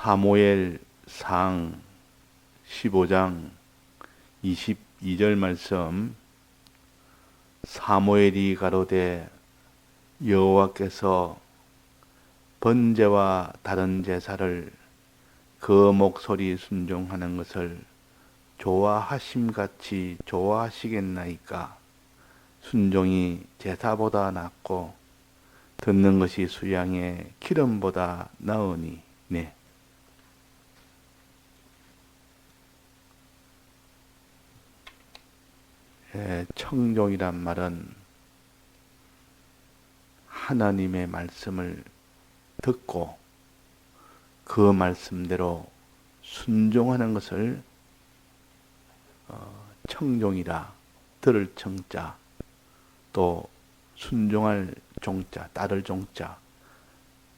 사무엘상 15장 22절 말씀. 사무엘이 가로되 여호와께서 번제와 다른 제사를 그 목소리 순종하는 것을 좋아하심같이 좋아하시겠나이까. 순종이 제사보다 낫고 듣는 것이 수양의 기름보다 나으니. 네. 청종이란 말은 하나님의 말씀을 듣고 그 말씀대로 순종하는 것을 청종이라. 들을 청자, 또 순종할 종자, 따를 종자.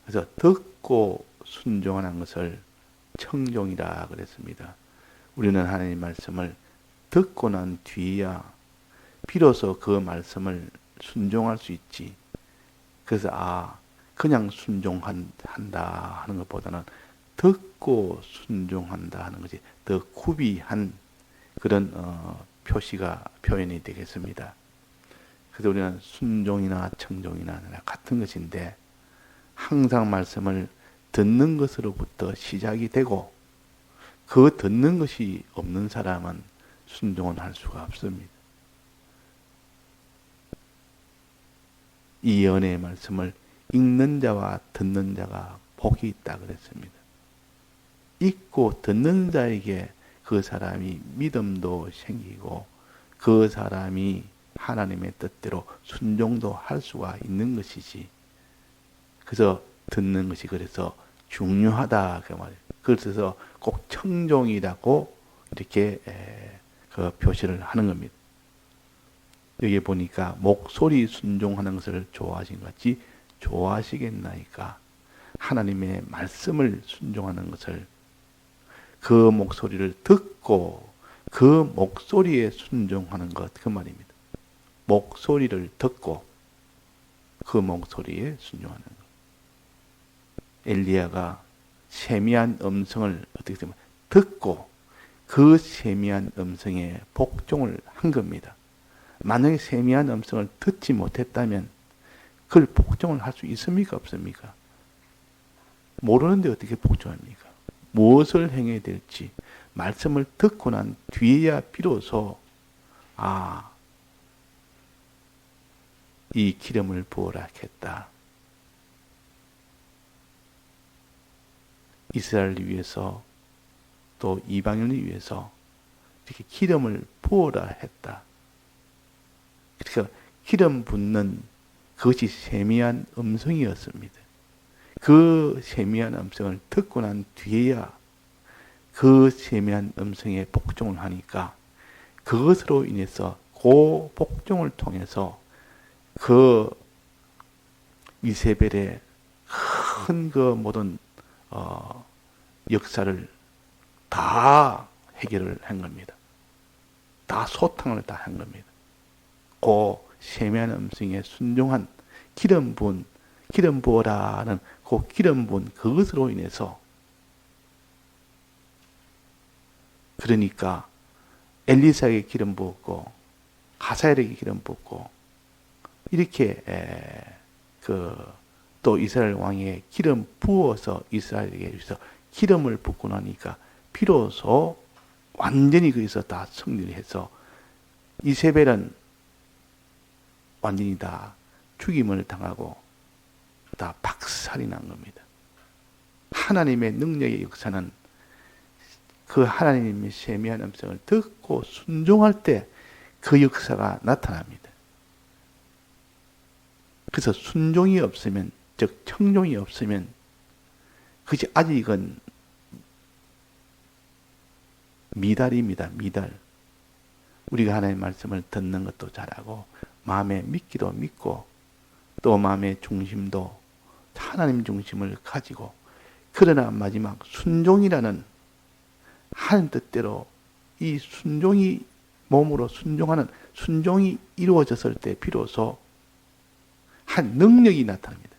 그래서 듣고 순종하는 것을 청종이라 그랬습니다. 우리는 하나님 말씀을 듣고 난 뒤에야 비로소 그 말씀을 순종할 수 있지. 그래서 그냥 순종한다 하는 것보다는 듣고 순종한다 하는 것이 더 구비한 그런 표현이 되겠습니다. 그래서 우리는 순종이나 청종이나 같은 것인데, 항상 말씀을 듣는 것으로부터 시작이 되고 그 듣는 것이 없는 사람은 순종은 할 수가 없습니다. 이 연애의 말씀을 읽는 자와 듣는 자가 복이 있다 그랬습니다. 읽고 듣는 자에게 그 사람이 믿음도 생기고 그 사람이 하나님의 뜻대로 순종도 할 수가 있는 것이지. 그래서 듣는 것이 그래서 중요하다 그 말이에요. 그래서 꼭 청종이라고 이렇게 그 표시를 하는 겁니다. 여기 보니까 목소리 순종하는 것을 좋아하신 것 같이 좋아하시겠나이까. 하나님의 말씀을 순종하는 것을, 그 목소리를 듣고 그 목소리에 순종하는 것, 그 말입니다. 목소리를 듣고 그 목소리에 순종하는 것. 엘리야가 세미한 음성을 어떻게 되면 듣고 그 세미한 음성에 복종을 한 겁니다. 만약에 세미한 음성을 듣지 못했다면 그걸 복종을 할 수 있습니까? 없습니까? 모르는데 어떻게 복종합니까? 무엇을 행해야 될지 말씀을 듣고 난 뒤에야 비로소 이 기름을 부어라 했다. 이스라엘을 위해서 또 이방인을 위해서 이렇게 기름을 부어라 했다. 그러니까 기름 붓는 그것이 세미한 음성이었습니다. 그 세미한 음성을 듣고 난 뒤에야 그 세미한 음성에 복종을 하니까 그것으로 인해서 그 복종을 통해서 그 이세벨의 큰 그 모든 역사를 다 해결을 한 겁니다. 다 소탕을 다 한 겁니다. 그 세미한 음성에 순종한 기름 부어라는 그 기름 부은 그것으로 인해서, 그러니까 엘리사에게 기름 부었고 하사엘에게 기름 부었고 이렇게 또 이스라엘 왕에게 기름 부어서 이스라엘에게 기름을 붓고 나니까 비로소 완전히 거기서 다 승리를 해서 이세벨은 완전히 다 죽임을 당하고 다 박살이 난 겁니다. 하나님의 능력의 역사는 그 하나님의 세미한 음성을 듣고 순종할 때 그 역사가 나타납니다. 그래서 순종이 없으면, 즉 청종이 없으면 그것이 아직은 미달입니다. 미달. 우리가 하나님의 말씀을 듣는 것도 잘하고 마음에 믿기도 믿고 또 마음의 중심도 하나님 중심을 가지고, 그러나 마지막 순종이라는 하나님 뜻대로 이 순종이 몸으로 순종하는 순종이 이루어졌을 때 비로소 한 능력이 나타납니다.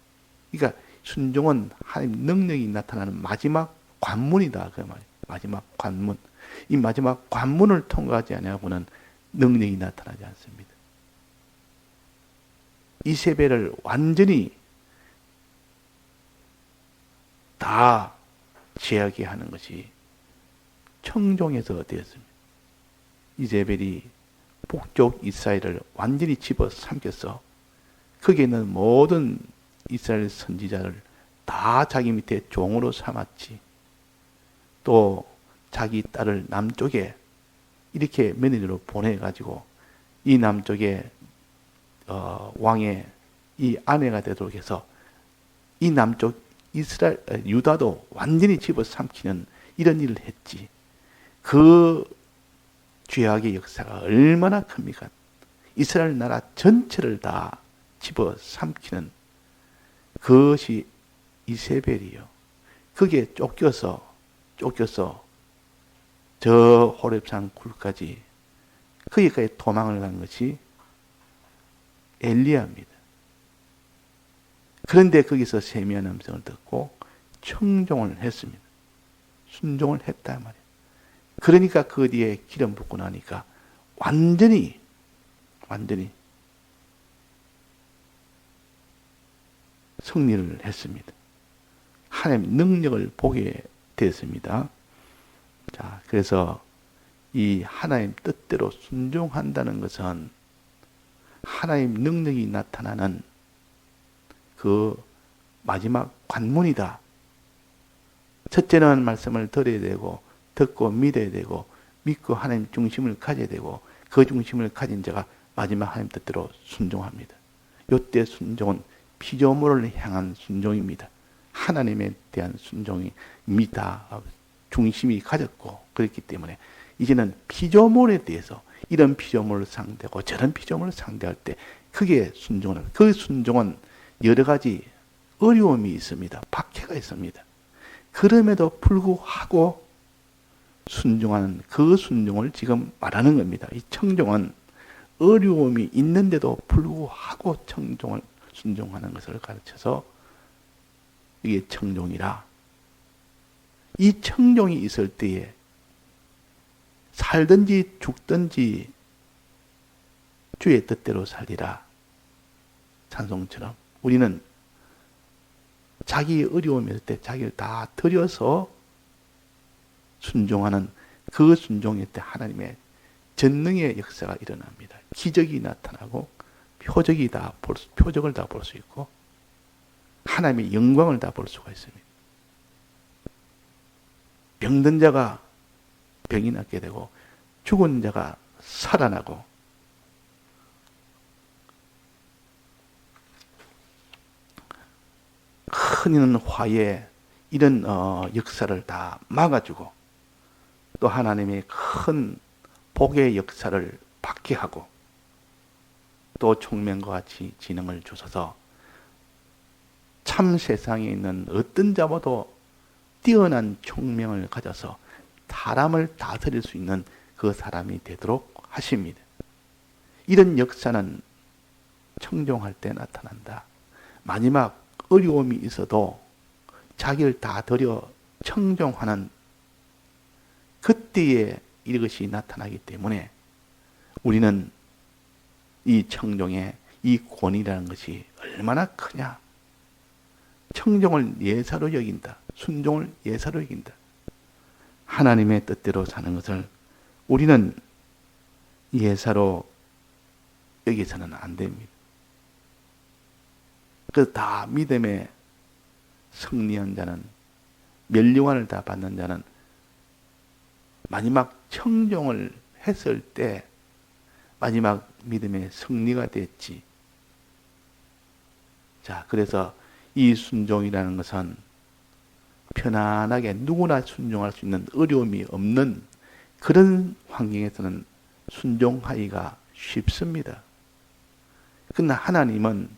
그러니까 순종은 하나님 능력이 나타나는 마지막 관문이다 그 말이에요. 마지막 관문. 이 마지막 관문을 통과하지 않으면 능력이 나타나지 않습니다. 이세벨을 완전히 다 제하게 하는 것이 청종에서 되었습니다. 이세벨이 북쪽 이스라엘을 완전히 집어삼켜서 거기에 있는 모든 이스라엘 선지자를 다 자기 밑에 종으로 삼았지. 또 자기 딸을 남쪽에 이렇게 며느리로 보내가지고 이 남쪽에 왕의 이 아내가 되도록 해서 이 남쪽 이스라엘 유다도 완전히 집어삼키는 이런 일을 했지. 그 죄악의 역사가 얼마나 큽니까? 이스라엘 나라 전체를 다 집어삼키는 그것이 이세벨이요. 거기에 쫓겨서 저 호렙산 굴까지 거기까지 도망을 간 것이 엘리야입니다. 그런데 거기서 세미한 음성을 듣고 청종을 했습니다. 순종을 했단 말이에요. 그러니까 그 뒤에 기름 붓고 나니까 완전히 승리를 했습니다. 하나님 능력을 보게 됐습니다. 자, 그래서 이 하나님 뜻대로 순종한다는 것은 하나님 능력이 나타나는 그 마지막 관문이다. 첫째는 말씀을 들어야 되고 듣고 믿어야 되고 믿고 하나님 중심을 가져야 되고 그 중심을 가진 자가 마지막 하나님 뜻대로 순종합니다. 이때 순종은 피조물을 향한 순종입니다. 하나님에 대한 순종입니다. 중심이 가졌고 그렇기 때문에 이제는 피조물에 대해서 이런 피조물을 상대하고 저런 피조물을 상대할 때 크게 순종을 합니다. 그 순종은 여러 가지 어려움이 있습니다. 박해가 있습니다. 그럼에도 불구하고 순종하는 그 순종을 지금 말하는 겁니다. 이 청종은 어려움이 있는데도 불구하고 순종하는 것을 가르쳐서 이게 청종이라. 이 청종이 있을 때에 살든지 죽든지 주의 뜻대로 살리라. 찬송처럼 우리는 자기 어려움이 있을 때 자기를 다 들여서 순종하는 그 순종일 때 하나님의 전능의 역사가 일어납니다. 기적이 나타나고 표적을 다 볼 수 있고 하나님의 영광을 다 볼 수가 있습니다. 병든 자가 병이 낫게 되고 죽은 자가 살아나고 큰 화해 이런 역사를 다 막아주고 또 하나님의 큰 복의 역사를 받게 하고 또 총명과 같이 지능을 주셔서 참 세상에 있는 어떤 자보다도 뛰어난 총명을 가져서 사람을 다스릴 수 있는 그 사람이 되도록 하십니다. 이런 역사는 청종할 때 나타난다. 마지막 어려움이 있어도 자기를 다 들여 청종하는 그때에 이것이 나타나기 때문에 우리는 이 청종의 이 권위라는 것이 얼마나 크냐. 청종을 예사로 여긴다. 순종을 예사로 여긴다. 하나님의 뜻대로 사는 것을 우리는 예사로 여기서는 안 됩니다. 그 다 믿음에 승리한 자는 멸류관을 다 받는 자는 마지막 청종을 했을 때 마지막 믿음의 승리가 됐지. 자, 그래서 이 순종이라는 것은 편안하게 누구나 순종할 수 있는 어려움이 없는 그런 환경에서는 순종하기가 쉽습니다. 그러나 하나님은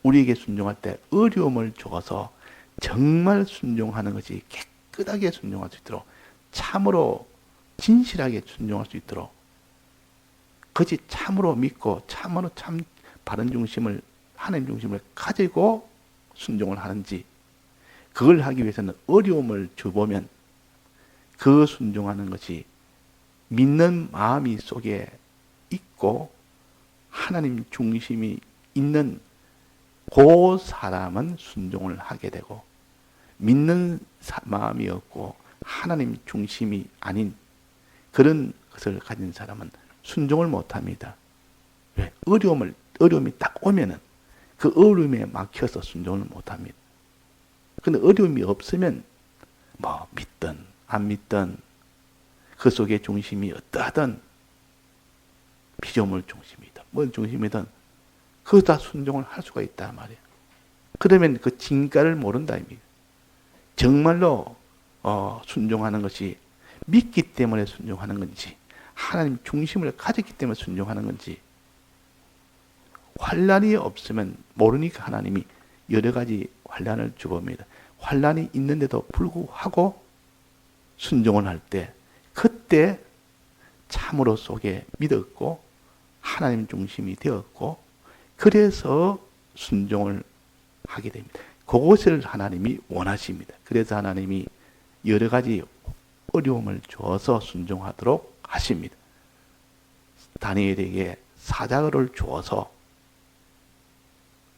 우리에게 순종할 때 어려움을 줘서 정말 순종하는 것이 깨끗하게 순종할 수 있도록 참으로 진실하게 순종할 수 있도록 그것이 참으로 믿고 참으로 참 바른 중심을 하나님 중심을 가지고 순종을 하는지 그걸 하기 위해서는 어려움을 줘보면 그 순종하는 것이 믿는 마음이 속에 있고 하나님 중심이 있는 그 사람은 순종을 하게 되고, 믿는 마음이 없고 하나님 중심이 아닌 그런 것을 가진 사람은 순종을 못합니다. 왜? 어려움이 딱 오면은 그 어려움에 막혀서 순종을 못합니다. 근데 어려움이 없으면 뭐 믿든 안 믿든 그 속에 중심이 어떠하든 피조물 중심이든 뭔 중심이든 그거 다 순종을 할 수가 있다 말이에요. 그러면 그 진가를 모른다 입니다. 정말로 순종하는 것이 믿기 때문에 순종하는 건지 하나님 중심을 가졌기 때문에 순종하는 건지, 환난이 없으면 모르니까 하나님이 여러 가지 환난을 주봅니다. 환난이 있는데도 불구하고 순종을 할 때 그때 참으로 속에 믿었고 하나님 중심이 되었고 그래서 순종을 하게 됩니다. 그것을 하나님이 원하십니다. 그래서 하나님이 여러 가지 어려움을 주어서 순종하도록 하십니다. 다니엘에게 사자를 주어서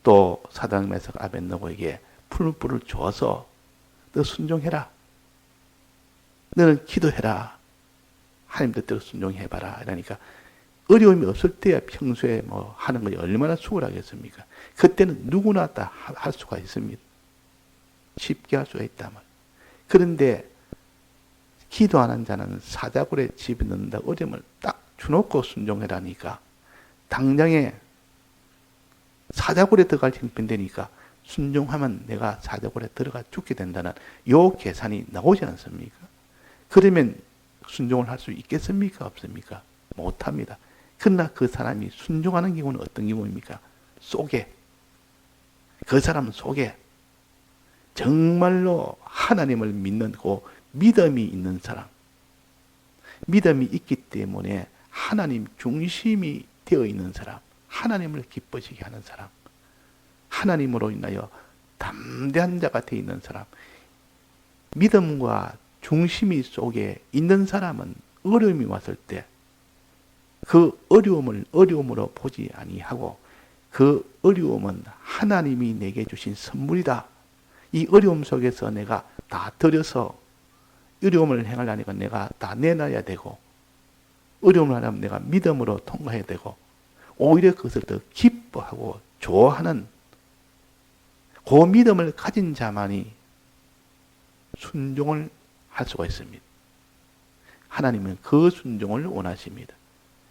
또 사단 메석 아벳느고에게 푸른 불을 주어서 너 순종해라. 너는 기도해라. 하나님 뜻대로 순종해봐라. 이러니까 어려움이 없을 때야 평소에 뭐 하는 것이 얼마나 수월하겠습니까? 그때는 누구나 다 할 수가 있습니다. 쉽게 할 수가 있단 말이에요. 그런데 기도하는 자는 사자굴에 집어넣는다 어려움을 딱 주놓고 순종해라니까 당장에 사자굴에 들어갈 형편되니까 순종하면 내가 사자굴에 들어가 죽게 된다는 요 계산이 나오지 않습니까? 그러면 순종을 할 수 있겠습니까? 없습니까? 못합니다. 그러나 그 사람이 순종하는 경우는 어떤 경우입니까? 속에, 그 사람 속에 정말로 하나님을 믿는 그 믿음이 있는 사람, 믿음이 있기 때문에 하나님 중심이 되어 있는 사람, 하나님을 기뻐지게 하는 사람, 하나님으로 인하여 담대한 자가 되어 있는 사람, 믿음과 중심이 속에 있는 사람은 어려움이 왔을 때 그 어려움을 어려움으로 보지 아니하고 그 어려움은 하나님이 내게 주신 선물이다. 이 어려움 속에서 내가 다 들여서 어려움을 행하려니까 내가 다 내놔야 되고 어려움을 하려면 내가 믿음으로 통과해야 되고 오히려 그것을 더 기뻐하고 좋아하는 그 믿음을 가진 자만이 순종을 할 수가 있습니다. 하나님은 그 순종을 원하십니다.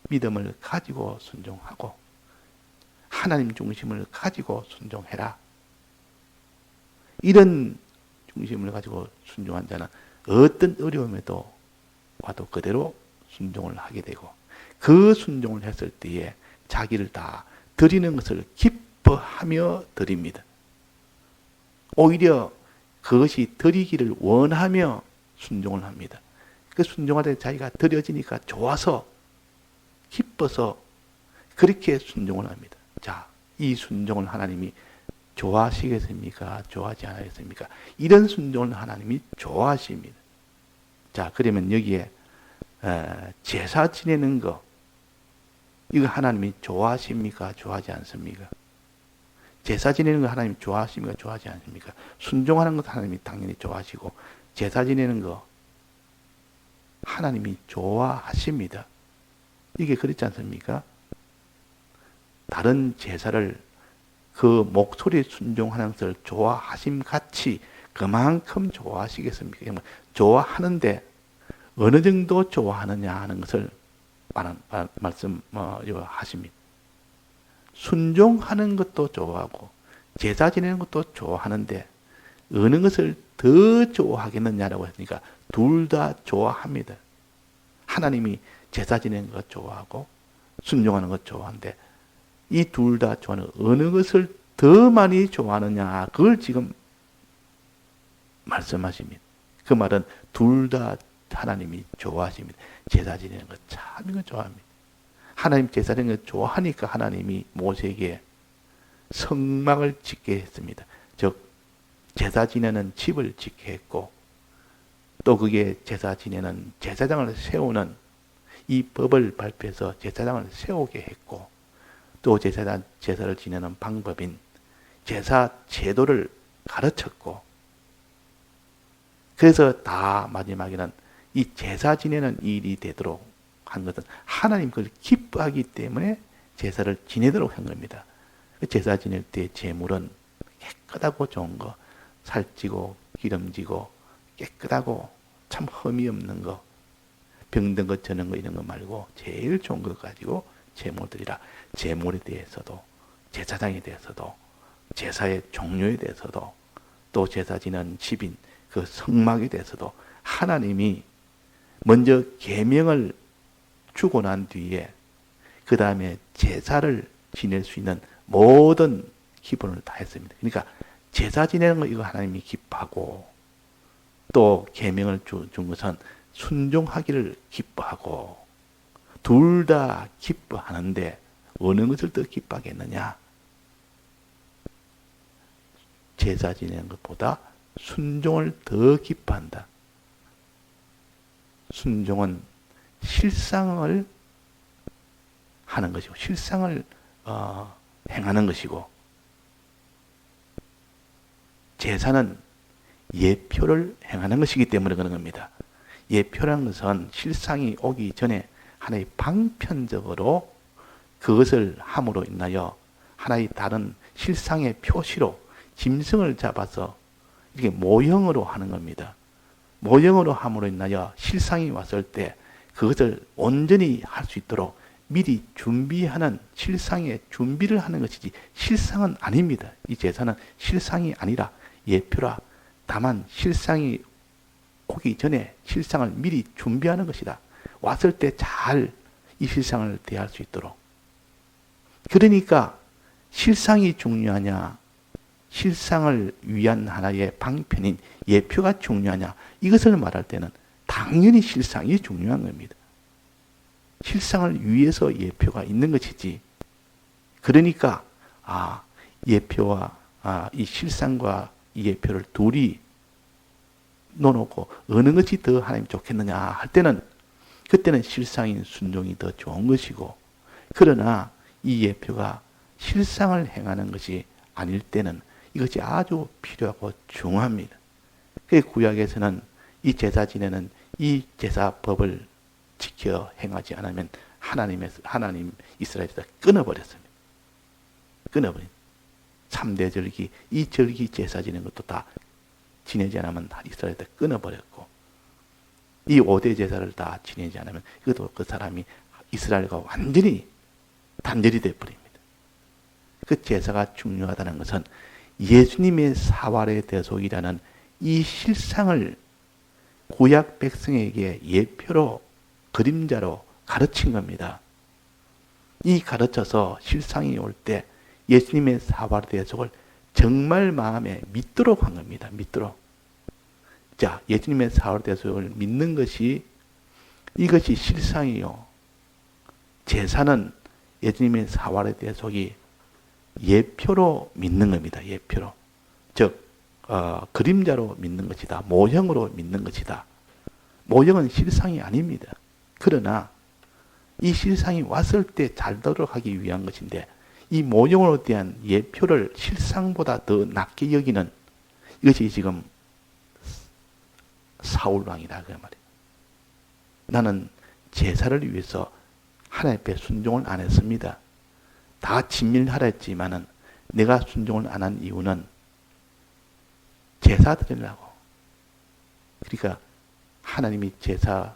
믿음을 가지고 순종하고 하나님 중심을 가지고 순종해라. 이런 중심을 가지고 순종한 자는 어떤 어려움에도 와도 그대로 순종을 하게 되고 그 순종을 했을 때에 자기를 다 드리는 것을 기뻐하며 드립니다. 오히려 그것이 드리기를 원하며 순종을 합니다. 그 순종할 때 자기가 드려지니까 좋아서 기뻐서 그렇게 순종을 합니다. 자, 이 순종을 하나님이 좋아하시겠습니까? 좋아하지 않으겠습니까? 이런 순종을 하나님이 좋아하십니다. 자, 그러면 여기에 제사 지내는 거 이거 하나님이 좋아하십니까? 좋아하지 않습니까? 제사 지내는 거 하나님이 좋아하십니까? 좋아하지 않습니까? 순종하는 것 하나님이 당연히 좋아하시고 제사 지내는 거 하나님이 좋아하십니다. 이게 그렇지 않습니까? 다른 제사를 그 목소리에 순종하는 것을 좋아하심 같이 그만큼 좋아하시겠습니까? 좋아하는데 어느 정도 좋아하느냐 하는 것을 말씀하십니다. 순종하는 것도 좋아하고 제사 지내는 것도 좋아하는데 어느 것을 더 좋아하겠느냐라고 했으니까 둘 다 좋아합니다. 하나님이 제사 지내는 것 좋아하고 순종하는 것 좋아하는데 이 둘 다 좋아하는 어느 것을 더 많이 좋아하느냐 그걸 지금 말씀하십니다. 그 말은 둘 다 하나님이 좋아하십니다. 제사 지내는 것 참 이거 좋아합니다. 하나님 제사 지내는 것 좋아하니까 하나님이 모세에게 성막을 짓게 했습니다. 즉 제사 지내는 집을 짓게 했고, 또 그게 제사 지내는 제사장을 세우는 이 법을 발표해서 제사장을 세우게 했고, 또 제사를 지내는 방법인 제사 제도를 가르쳤고, 그래서 다 마지막에는 이 제사 지내는 일이 되도록 한 것은 하나님 그걸 기뻐하기 때문에 제사를 지내도록 한 겁니다. 제사 지낼 때 제물은 깨끗하고 좋은 거, 살찌고 기름지고 깨끗하고 참 흠이 없는 거, 병든 것 저는 거 이런 거 말고 제일 좋은 거 가지고 제물 드리라. 제물에 대해서도, 제사장에 대해서도, 제사의 종류에 대해서도, 또 제사 지내는 집인 그 성막에 대해서도 하나님이 먼저 계명을 주고 난 뒤에 그 다음에 제사를 지낼 수 있는 모든 기본을 다 했습니다. 그러니까 제사 지내는 거 이거 하나님이 기뻐하고, 또 계명을 준 것은 순종하기를 기뻐하고, 둘 다 기뻐하는데 어느 것을 더 기뻐하겠느냐? 제사 지내는 것보다 순종을 더 기뻐한다. 순종은 실상을 하는 것이고, 실상을 행하는 것이고, 제사는 예표를 행하는 것이기 때문에 그런 겁니다. 예표라는 것은 실상이 오기 전에 하나의 방편적으로 그것을 함으로 인하여 하나의 다른 실상의 표시로 짐승을 잡아서 이렇게 모형으로 하는 겁니다. 모형으로 함으로 인하여 실상이 왔을 때 그것을 온전히 할 수 있도록 미리 준비하는, 실상의 준비를 하는 것이지 실상은 아닙니다. 이 제사는 실상이 아니라 예표라. 다만 실상이 오기 전에 실상을 미리 준비하는 것이다. 왔을 때 잘 이 실상을 대할 수 있도록. 그러니까 실상이 중요하냐, 실상을 위한 하나의 방편인 예표가 중요하냐, 이것을 말할 때는 당연히 실상이 중요한 겁니다. 실상을 위해서 예표가 있는 것이지. 그러니까 예표와 이 실상과 이 예표를 둘이 놓고 어느 것이 더 하나님 좋겠느냐 할 때는, 그때는 실상인 순종이 더 좋은 것이고, 그러나 이 예표가 실상을 행하는 것이 아닐 때는 이것이 아주 필요하고 중요합니다. 그 구약에서는 이 제사 지내는 이 제사법을 지켜 행하지 않으면 하나님 이스라엘에서 끊어버렸습니다. 끊어버린 3대 절기, 이 절기 제사 지내는 것도 다 지내지 않으면 다 이스라엘에서 끊어버렸고, 이 5대 제사를 다 지내지 않으면 이것도 그 사람이 이스라엘과 완전히 단절이 되어버립니다. 그 제사가 중요하다는 것은 예수님의 사활의 대속이라는 이 실상을 구약 백성에게 예표로, 그림자로 가르친 겁니다. 이 가르쳐서 실상이 올 때 예수님의 사활의 대속을 정말 마음에 믿도록 한 겁니다. 믿도록. 자, 예수님의 사활의 대속을 믿는 것이, 이것이 실상이요. 제사는 예수님의 사활의 대속이 예표로 믿는 겁니다. 예표로. 즉, 그림자로 믿는 것이다. 모형으로 믿는 것이다. 모형은 실상이 아닙니다. 그러나 이 실상이 왔을 때 잘 되도록 하기 위한 것인데, 이 모형으로 대한 예표를 실상보다 더 낮게 여기는, 이것이 지금 사울왕이다 그 말이에요. 나는 제사를 위해서 하나님 앞에 순종을 안 했습니다. 다 진밀하라 했지만은 내가 순종을 안 한 이유는 제사 드리려고. 그러니까 하나님이 제사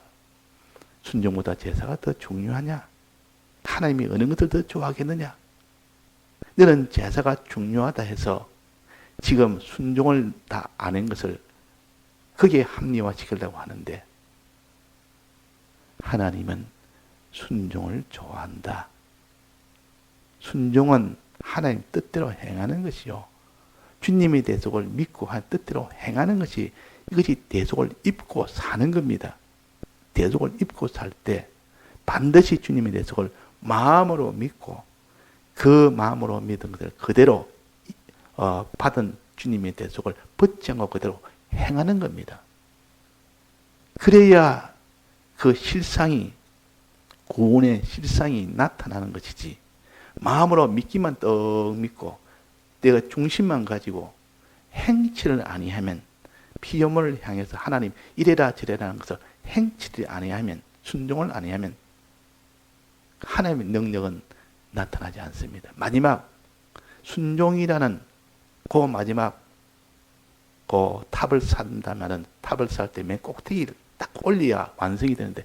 순종보다 제사가 더 중요하냐? 하나님이 어느 것을 더 좋아하겠느냐? 너는 제사가 중요하다 해서 지금 순종을 다 안 한 것을 거기에 합리화시키려고 하는데, 하나님은 순종을 좋아한다. 순종은 하나님 뜻대로 행하는 것이요. 주님의 대속을 믿고 한 뜻대로 행하는 것이, 이것이 대속을 입고 사는 겁니다. 대속을 입고 살 때 반드시 주님의 대속을 마음으로 믿고 그 마음으로 믿은 것을 그대로 받은 주님의 대속을 벗지 않고 그대로 행하는 겁니다. 그래야 그 실상이, 구원의 실상이 나타나는 것이지, 마음으로 믿기만 떡 믿고 내가 중심만 가지고 행치를 아니하면, 피조물을 향해서 하나님 이래라 저래라는 것을 행치를 아니하면, 순종을 아니하면 하나님의 능력은 나타나지 않습니다. 마지막 순종이라는 그 마지막 그 탑을 쌓는다면은, 탑을 쌓을 때 맨 꼭대기를 딱 올려야 완성이 되는데,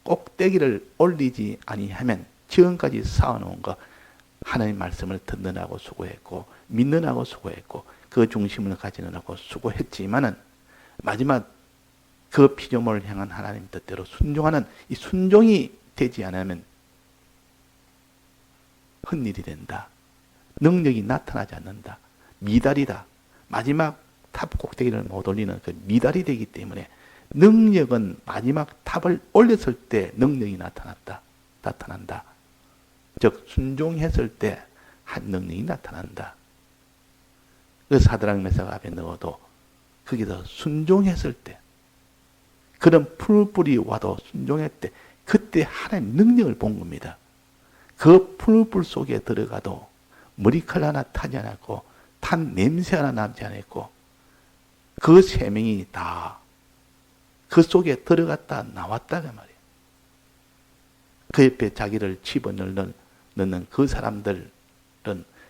꼭대기를 올리지 아니하면 지금까지 쌓아놓은 거, 하나님 말씀을 듣느라고 수고했고 믿느라고 수고했고 그 중심을 가지느라고 수고했지만은, 마지막 그 피조물을 향한 하나님 뜻대로 순종하는 이 순종이 되지 않으면 헛일이 된다. 능력이 나타나지 않는다. 미달이다. 마지막 탑 꼭대기를 못 올리는 그 미달이 되기 때문에, 능력은 마지막 탑을 올렸을 때 능력이 나타난다. 즉 순종했을 때 한 능력이 나타난다. 그 사드락 메삭 아벳느고도 거기서 순종했을 때, 그런 풀불이 와도 순종했을 때, 그때 하나님의 능력을 본 겁니다. 그 풀불 속에 들어가도 머리칼 하나 타지 않았고 탄 냄새 하나 남지 않았고, 그 세 명이 다 그 속에 들어갔다 나왔다 그 말이에요. 그 옆에 자기를 집어넣는 그 사람들은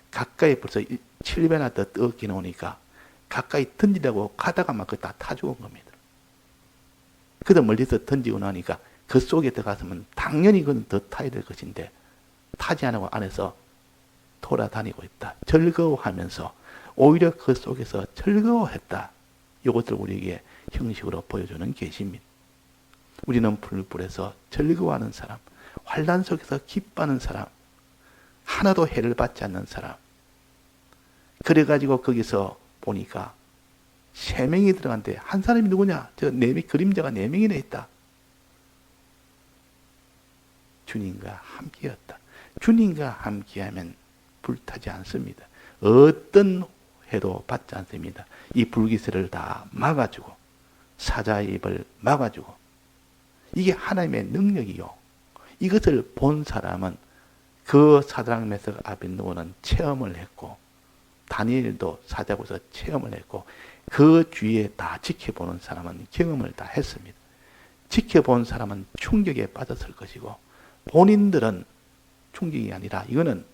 가까이 벌써 7배나 더 뜨겁게 나오니까 가까이 던지려고 가다가 막 다 타 죽은 겁니다. 그도 멀리서 던지고 나니까 그 속에 들어갔으면 당연히 그건 더 타야 될 것인데, 타지 않고 안에서 돌아다니고 있다. 즐거워하면서 오히려 그 속에서 즐거워했다. 이것을 우리에게 형식으로 보여주는 계시입니다. 우리는 불불에서 즐거워하는 사람, 환난 속에서 기뻐하는 사람, 하나도 해를 받지 않는 사람. 그래가지고 거기서 보니까 3명이 들어갔는데 한 사람이 누구냐? 저 그림자가 4명이나 있다. 주님과 함께였다. 주님과 함께하면 불타지 않습니다. 어떤 해도 받지 않습니다. 이 불기세를 다 막아주고 사자의 입을 막아주고, 이게 하나님의 능력이요. 이것을 본 사람은, 그 사드락 메삭 아벳느고는 체험을 했고, 다니엘도 사자고서 체험을 했고, 그 주위에 다 지켜보는 사람은 경험을 다 했습니다. 지켜본 사람은 충격에 빠졌을 것이고, 본인들은 충격이 아니라 이거는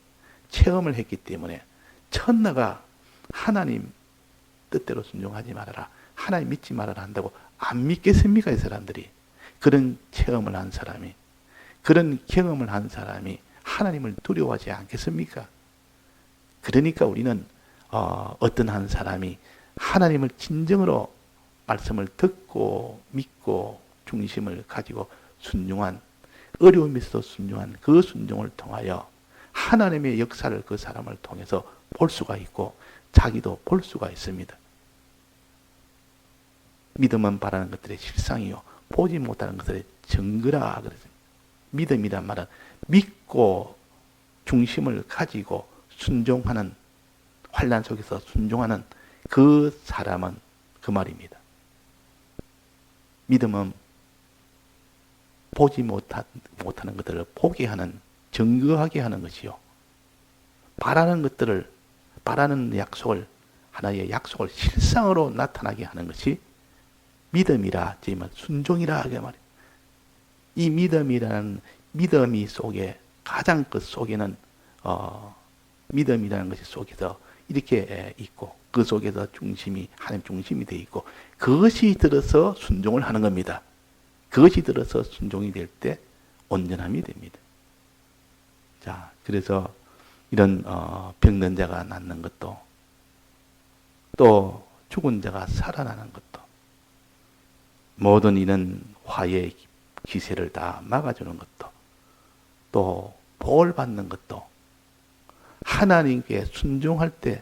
체험을 했기 때문에, 천나가 하나님 뜻대로 순종하지 말아라, 하나님 믿지 말아라 한다고 안 믿겠습니까? 이 사람들이. 그런 체험을 한 사람이, 그런 경험을 한 사람이 하나님을 두려워하지 않겠습니까? 그러니까 우리는 어떤 한 사람이 하나님을 진정으로 말씀을 듣고 믿고 중심을 가지고 순종한, 어려움이 있어도 순종한 그 순종을 통하여 하나님의 역사를 그 사람을 통해서 볼 수가 있고 자기도 볼 수가 있습니다. 믿음은 바라는 것들의 실상이요 보지 못하는 것들의 증거라 그랬습니다. 믿음이란 말은 믿고 중심을 가지고 순종하는, 환난 속에서 순종하는 그 사람은 그 말입니다. 믿음은 보지 못하는 것들을 보게 하는, 증거하게 하는 것이요. 바라는 것들을, 바라는 약속을, 하나의 약속을 실상으로 나타나게 하는 것이 믿음이라, 지금 순종이라 하게 말이에요. 이 믿음이라는, 믿음이 속에, 가장 그 속에는 믿음이라는 것이 속에서 이렇게 있고, 그 속에서 중심이 하나님 중심이 되어 있고, 그것이 들어서 순종을 하는 겁니다. 그것이 들어서 순종이 될 때 온전함이 됩니다. 자, 그래서 이런 병든 자가 낫는 것도, 또 죽은 자가 살아나는 것도, 모든 이런 화해의 기세를 다 막아주는 것도, 또 복을 받는 것도, 하나님께 순종할 때,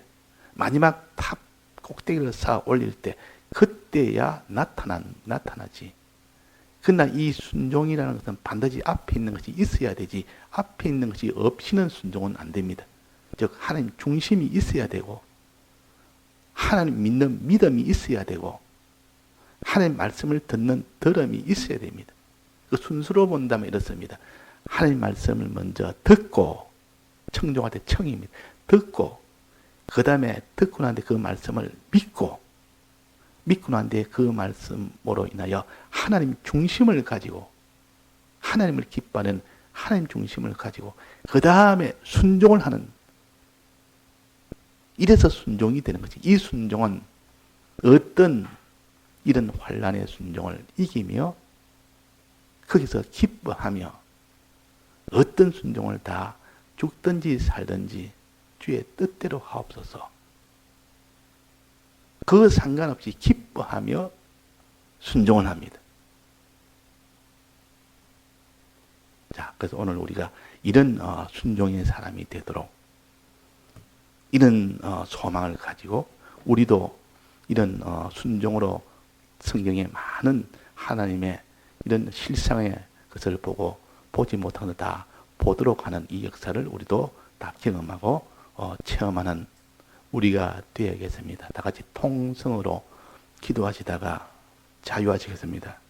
마지막 탑 꼭대기를 쌓아 올릴 때, 그때야 나타나지. 그러나 이 순종이라는 것은 반드시 앞에 있는 것이 있어야 되지, 앞에 있는 것이 없이는 순종은 안 됩니다. 즉 하나님 중심이 있어야 되고, 하나님 믿는 믿음이 있어야 되고 하나님 말씀을 듣는 들음이 있어야 됩니다. 그 순서로 본다면 이렇습니다. 하나님 말씀을 먼저 듣고, 청종할 때 청입니다. 듣고 그 다음에 듣고 난 뒤에 그 말씀을 믿고 난 뒤에 그 말씀으로 인하여 하나님 중심을 가지고 하나님을 기뻐하는 하나님 중심을 가지고 그 다음에 순종을 하는, 이래서 순종이 되는 거지. 이 순종은 어떤 이런 환난의 순종을 이기며 거기서 기뻐하며 어떤 순종을 다 죽든지 살든지 주의 뜻대로 하옵소서. 그 상관없이 기뻐하며 순종을 합니다. 자, 그래서 오늘 우리가 이런 순종의 사람이 되도록 이런 소망을 가지고 우리도 이런 순종으로 성경에 많은 하나님의 이런 실상의 것을 보고 보지 못한 것 다 보도록 하는 이 역사를 우리도 다 경험하고 체험하는 우리가 되어야겠습니다. 다 같이 통성으로 기도하시다가 자유하시겠습니다.